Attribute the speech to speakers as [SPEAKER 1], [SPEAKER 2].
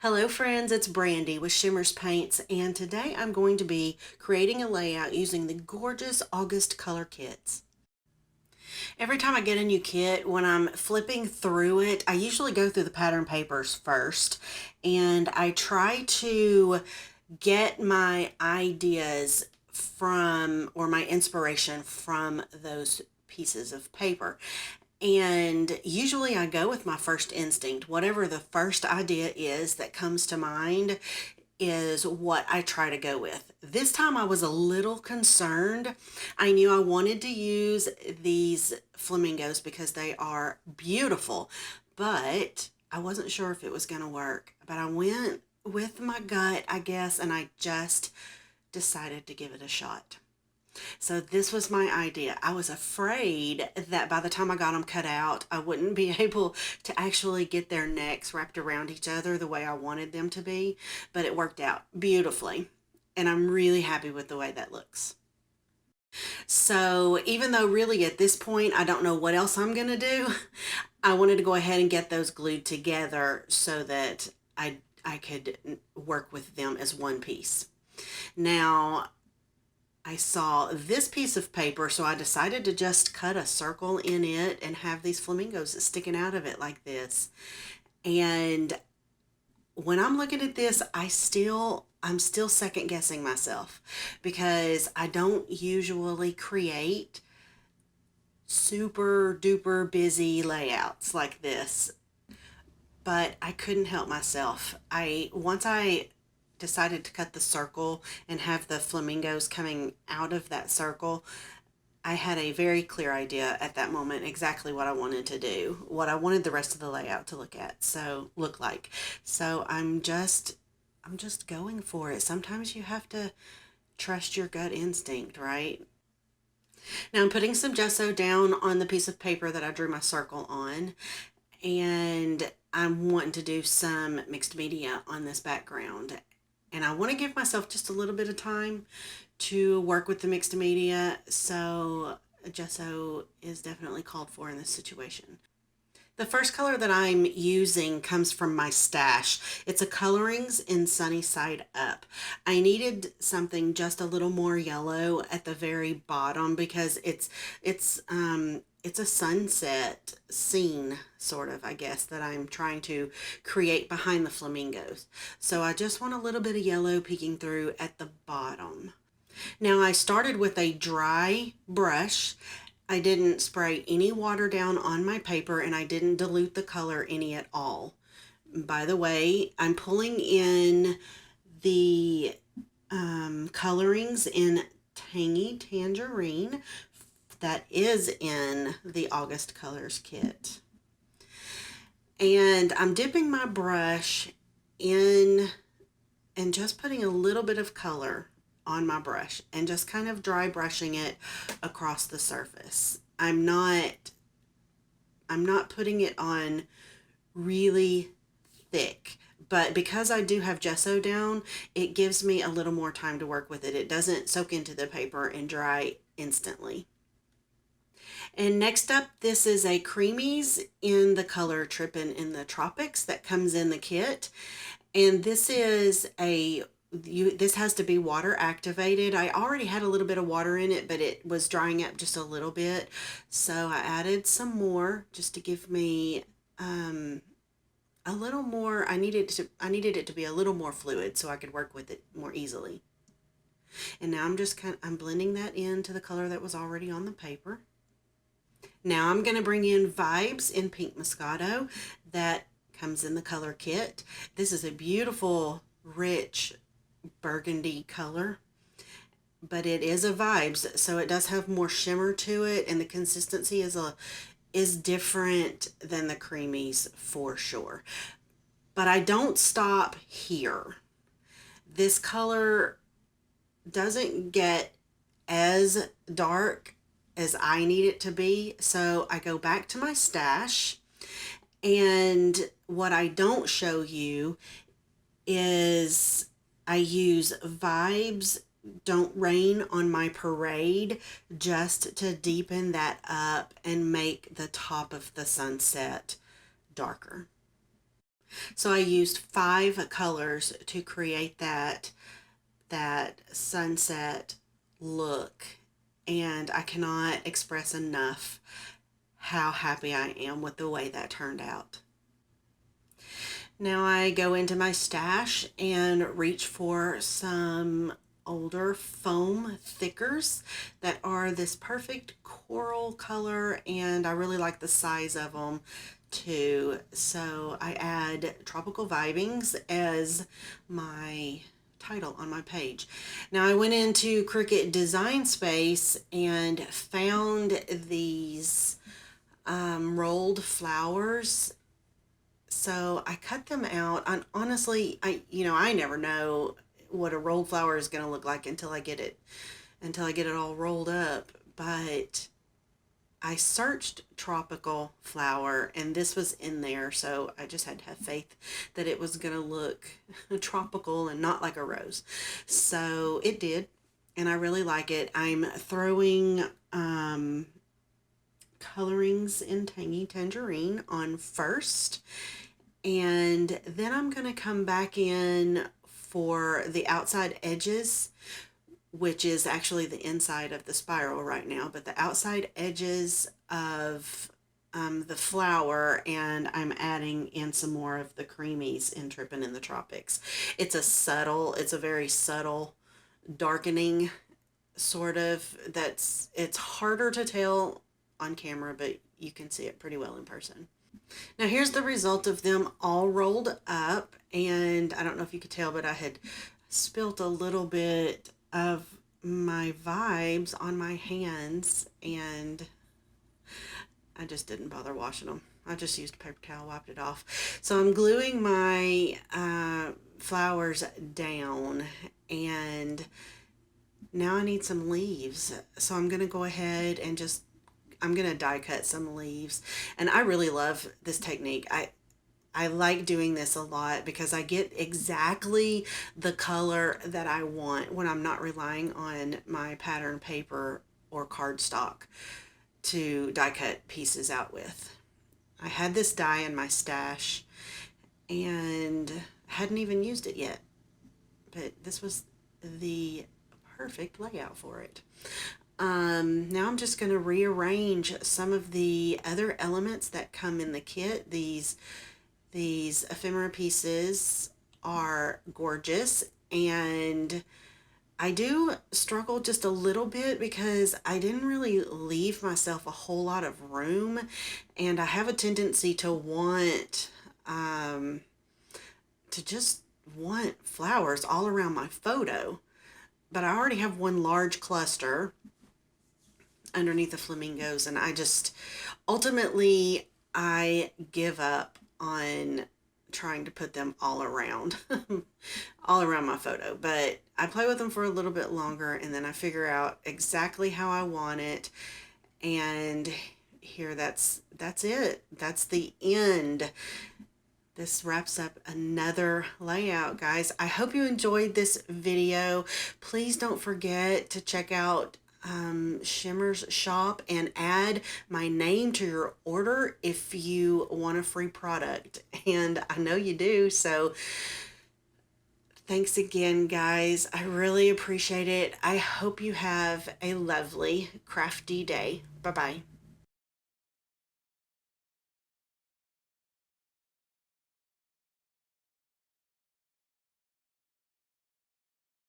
[SPEAKER 1] Hello friends, it's Brandy with Shimmerz Paints, and today I'm going to be creating a layout using the gorgeous August Color Kitz. Every time I get a new kit, when I'm flipping through it, I usually go through the pattern papers first, and I try to get my ideas from, or my inspiration from those pieces of paper. And usually I go with my first instinct. Whatever the first idea is that comes to mind is what I try to go with. This time I was a little concerned. I knew I wanted to use these flamingos because they are beautiful, but I wasn't sure if it was going to work. But I went with my gut, I guess, and I just decided to give it a shot. So this was my idea. I was afraid that by the time I got them cut out, I wouldn't be able to actually get their necks wrapped around each other the way I wanted them to be, but it worked out beautifully, and I'm really happy with the way that looks. So even though really at this point I don't know what else I'm going to do, I wanted to go ahead and get those glued together so that I could work with them as one piece. Now, I saw this piece of paper, so I decided to just cut a circle in it and have these flamingos sticking out of it like this. And when I'm looking at this, I'm still second guessing myself because I don't usually create super duper busy layouts like this, but I couldn't help myself. Once I decided to cut the circle and have the flamingos coming out of that circle, I had a very clear idea at that moment exactly what I wanted to do, what I wanted the rest of the layout to look like. So I'm just going for it. Sometimes you have to trust your gut instinct, right? Now I'm putting some gesso down on the piece of paper that I drew my circle on, and I'm wanting to do some mixed media on this background. And I want to give myself just a little bit of time to work with the mixed media, so gesso is definitely called for in this situation. The first color that I'm using comes from my stash. It's a Colorings in Sunny Side Up. I needed something just a little more yellow at the very bottom because it's a sunset scene, sort of, I guess, that I'm trying to create behind the flamingos. So I just want a little bit of yellow peeking through at the bottom. Now I started with a dry brush. I didn't spray any water down on my paper, and I didn't dilute the color any at all. By the way, I'm pulling in the colorings in Tangy Tangerine that is in the August Colors kit. And I'm dipping my brush in and just putting a little bit of color on my brush and just kind of dry brushing it across the surface. I'm not putting it on really thick, but because I do have gesso down, it gives me a little more time to work with it. It doesn't soak into the paper and dry instantly. And next up, this is a Creamies in the color Trippin' in the Tropics that comes in the kit. And this is this has to be water activated. I already had a little bit of water in it, but it was drying up just a little bit. So I added some more just to give me a little more. I needed it to be a little more fluid so I could work with it more easily. And now I'm blending that into the color that was already on the paper. Now I'm going to bring in Vibes in Pink Moscato that comes in the color kit. This is a beautiful, rich burgundy color, but it is a Vibes, so it does have more shimmer to it, and the consistency is different than the Creamies for sure. But I don't stop here. This color doesn't get as dark as I need it to be, so I go back to my stash, and what I don't show you is I use Vibes Don't Rain on my Parade just to deepen that up and make the top of the sunset darker. So I used 5 colors to create that sunset look, and I cannot express enough how happy I am with the way that turned out. Now I go into my stash and reach for some older foam thickers that are this perfect coral color, and I really like the size of them too. So I add Tropical Vibings as my title on my page. Now I went into Cricut Design Space and found these rolled flowers. So I cut them out. And honestly, I never know what a rolled flower is going to look like until I get it all rolled up. But I searched tropical flower and this was in there, so I just had to have faith that it was going to look tropical and not like a rose. So it did, and I really like it. I'm throwing colorings in Tangy Tangerine on first, and then I'm going to come back in for the outside edges, which is actually the inside of the spiral right now, but the outside edges of the flower, and I'm adding in some more of the creamies in Trippin' in the Tropics. It's a very subtle darkening, sort of, it's harder to tell on camera, but you can see it pretty well in person. Now here's the result of them all rolled up, and I don't know if you could tell, but I had spilt a little bit of my vibes on my hands, and I just didn't bother washing them. I just used a paper towel, wiped it off. So I'm gluing my flowers down, and now I need some leaves. So I'm going to go ahead and I'm going to die cut some leaves. And I really love this technique. I like doing this a lot because I get exactly the color that I want when I'm not relying on my pattern paper or cardstock to die cut pieces out with. I had this die in my stash and hadn't even used it yet, but this was the perfect layout for it. Now I'm just going to rearrange some of the other elements that come in the kit. These ephemera pieces are gorgeous, and I do struggle just a little bit because I didn't really leave myself a whole lot of room, and I have a tendency to want flowers all around my photo, but I already have one large cluster underneath the flamingos, and ultimately I give up on trying to put them all around my photo, but I play with them for a little bit longer, and then I figure out exactly how I want it, and here that's it. That's the end. This wraps up another layout, guys. I hope you enjoyed this video. Please don't forget to check out Shimmerz shop and add my name to your order if you want a free product, and I know you do. So thanks again, guys. I really appreciate it. I hope you have a lovely crafty day. Bye bye.